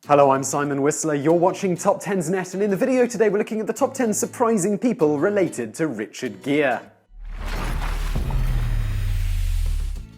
Hello, I'm Simon Whistler. You're watching TopTenzNet, and in the video today we're looking at the top 10 surprising people related to Richard Gere.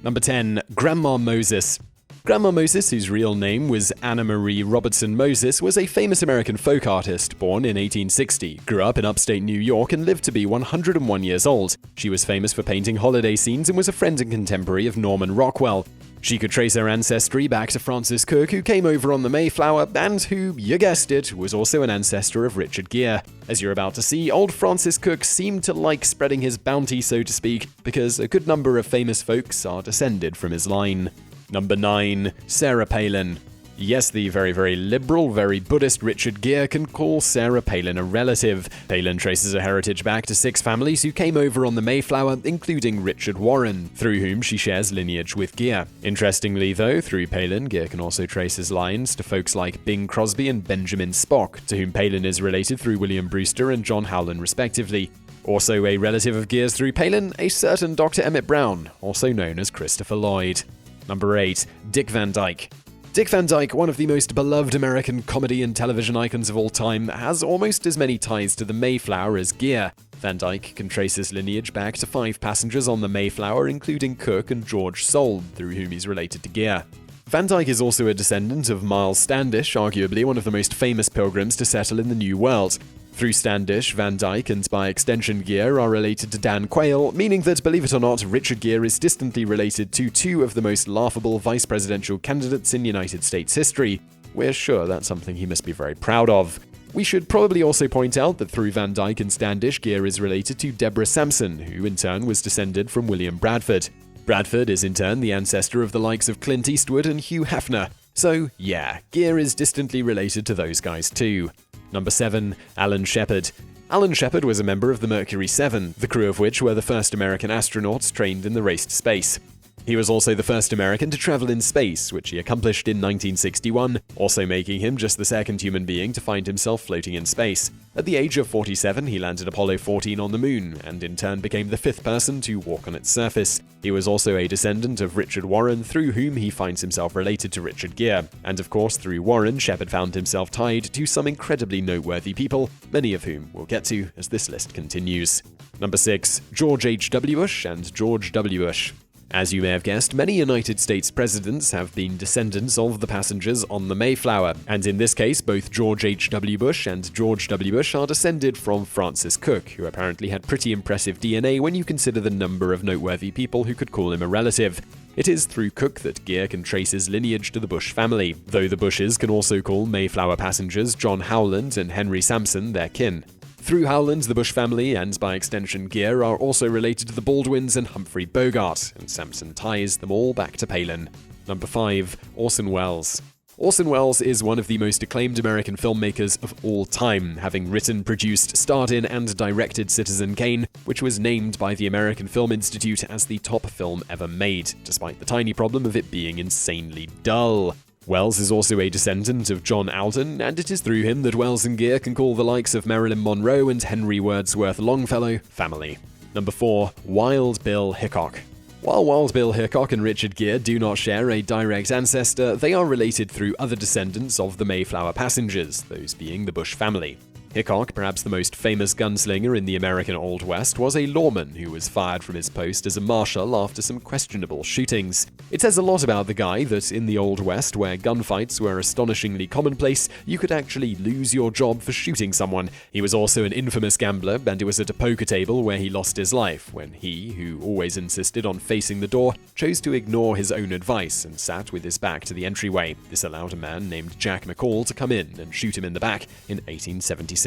Number 10. Grandma Moses. Grandma Moses, whose real name was Anna Marie Robertson Moses, was a famous American folk artist born in 1860, grew up in upstate New York, and lived to be 101 years old. She was famous for painting holiday scenes and was a friend and contemporary of Norman Rockwell. She could trace her ancestry back to Francis Cook, who came over on the Mayflower, and who, you guessed it, was also an ancestor of Richard Gere. As you're about to see, old Francis Cook seemed to like spreading his bounty, so to speak, because a good number of famous folks are descended from his line. Number 9. Sarah Palin. Yes, the very liberal, very Buddhist Richard Gere can call Sarah Palin a relative. Palin traces her heritage back to 6 families who came over on the Mayflower, including Richard Warren, through whom she shares lineage with Gere. Interestingly though, through Palin, Gere can also trace his lines to folks like Bing Crosby and Benjamin Spock, to whom Palin is related through William Brewster and John Howland respectively. Also a relative of Gere's through Palin, a certain Dr. Emmett Brown, also known as Christopher Lloyd. Number 8. Dick Van Dyke. Dick Van Dyke, one of the most beloved American comedy and television icons of all time, has almost as many ties to the Mayflower as Gere. Van Dyke can trace his lineage back to 5 passengers on the Mayflower, including Cook and George Soule, through whom he's related to Gere. Van Dyke is also a descendant of Miles Standish, arguably one of the most famous pilgrims to settle in the New World. Through Standish, Van Dyke, and by extension Gere, are related to Dan Quayle, meaning that, believe it or not, Richard Gere is distantly related to 2 of the most laughable vice presidential candidates in United States history. We're sure that's something he must be very proud of. We should probably also point out that through Van Dyke and Standish, Gere is related to Deborah Sampson, who in turn was descended from William Bradford. Bradford is in turn the ancestor of the likes of Clint Eastwood and Hugh Hefner. So yeah, Gere is distantly related to those guys too. Number 7. Alan Shepard. Alan Shepard was a member of the Mercury 7, the crew of which were the first American astronauts trained in the race to space. He was also the first American to travel in space, which he accomplished in 1961, also making him just the second human being to find himself floating in space. At the age of 47, he landed Apollo 14 on the moon, and in turn became the 5th person to walk on its surface. He was also a descendant of Richard Warren, through whom he finds himself related to Richard Gere. And of course, through Warren, Shepard found himself tied to some incredibly noteworthy people, many of whom we'll get to as this list continues. Number 6. George H.W. Bush and George W. Bush. As you may have guessed, many United States presidents have been descendants of the passengers on the Mayflower, and in this case, both George H.W. Bush and George W. Bush are descended from Francis Cook, who apparently had pretty impressive DNA when you consider the number of noteworthy people who could call him a relative. It is through Cook that Gere can trace his lineage to the Bush family, though the Bushes can also call Mayflower passengers John Howland and Henry Sampson their kin. Through Howland, the Bush family, and by extension Gere, are also related to the Baldwins and Humphrey Bogart, and Sampson ties them all back to Palin. Number 5. Orson Welles. Orson Welles is one of the most acclaimed American filmmakers of all time, having written, produced, starred in, and directed Citizen Kane, which was named by the American Film Institute as the top film ever made, despite the tiny problem of it being insanely dull. Welles is also a descendant of John Alden, and it is through him that Welles and Gere can call the likes of Marilyn Monroe and Henry Wordsworth Longfellow family. Number 4. Wild Bill Hickok. While Wild Bill Hickok and Richard Gere do not share a direct ancestor, they are related through other descendants of the Mayflower passengers, those being the Bush family. Hickok, perhaps the most famous gunslinger in the American Old West, was a lawman who was fired from his post as a marshal after some questionable shootings. It says a lot about the guy that in the Old West, where gunfights were astonishingly commonplace, you could actually lose your job for shooting someone. He was also an infamous gambler, and it was at a poker table where he lost his life, when he, who always insisted on facing the door, chose to ignore his own advice and sat with his back to the entryway. This allowed a man named Jack McCall to come in and shoot him in the back in 1876.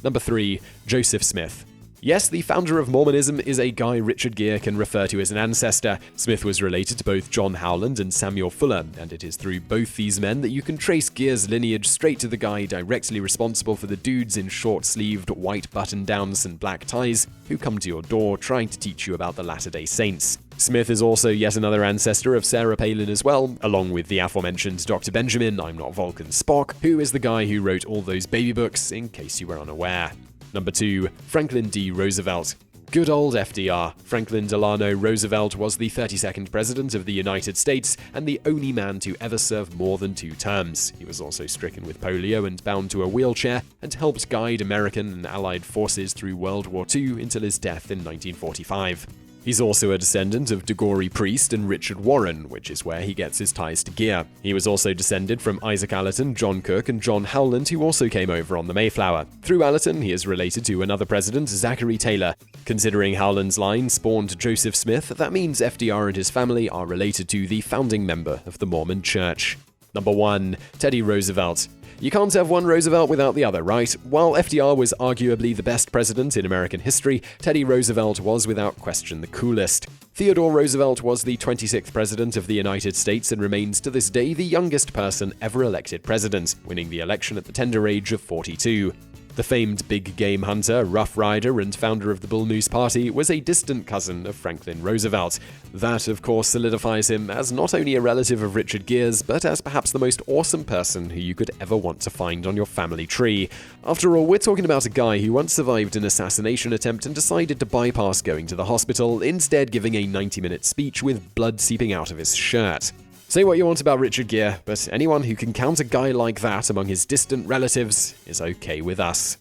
Number 3. Joseph Smith. Yes, the founder of Mormonism is a guy Richard Gere can refer to as an ancestor. Smith was related to both John Howland and Samuel Fuller, and it is through both these men that you can trace Gere's lineage straight to the guy directly responsible for the dudes in short-sleeved white button-downs and black ties who come to your door trying to teach you about the Latter-day Saints. Smith is also yet another ancestor of Sarah Palin as well, along with the aforementioned Dr. Benjamin, I'm Not Vulcan Spock, who is the guy who wrote all those baby books, in case you were unaware. Number 2. Franklin D. Roosevelt. Good old FDR. Franklin Delano Roosevelt was the 32nd President of the United States and the only man to ever serve more than 2 terms. He was also stricken with polio and bound to a wheelchair, and helped guide American and Allied forces through World War II until his death in 1945. He's also a descendant of Gere priest and Richard Warren, which is where he gets his ties to Gere. He was also descended from Isaac Allerton, John Cook, and John Howland, who also came over on the Mayflower. Through Allerton, he is related to another president, Zachary Taylor. Considering Howland's line spawned Joseph Smith, that means FDR and his family are related to the founding member of the Mormon Church. Number 1. Teddy Roosevelt. You can't have one Roosevelt without the other, right? While FDR was arguably the best president in American history, Teddy Roosevelt was without question the coolest. Theodore Roosevelt was the 26th president of the United States and remains to this day the youngest person ever elected president, winning the election at the tender age of 42. The famed big game hunter, rough rider, and founder of the Bull Moose Party was a distant cousin of Franklin Roosevelt. That, of course, solidifies him as not only a relative of Richard Gere's, but as perhaps the most awesome person who you could ever want to find on your family tree. After all, we're talking about a guy who once survived an assassination attempt and decided to bypass going to the hospital, instead giving a 90-minute speech with blood seeping out of his shirt. Say what you want about Richard Gere, but anyone who can count a guy like that among his distant relatives is okay with us.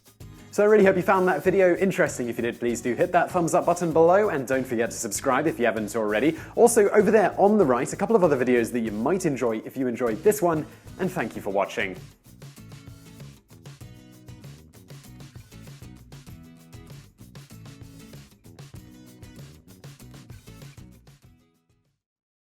So I really hope you found that video interesting. If you did, please do hit that thumbs up button below, and don't forget to subscribe if you haven't already. Also, over there on the right, a couple of other videos that you might enjoy if you enjoyed this one, and thank you for watching.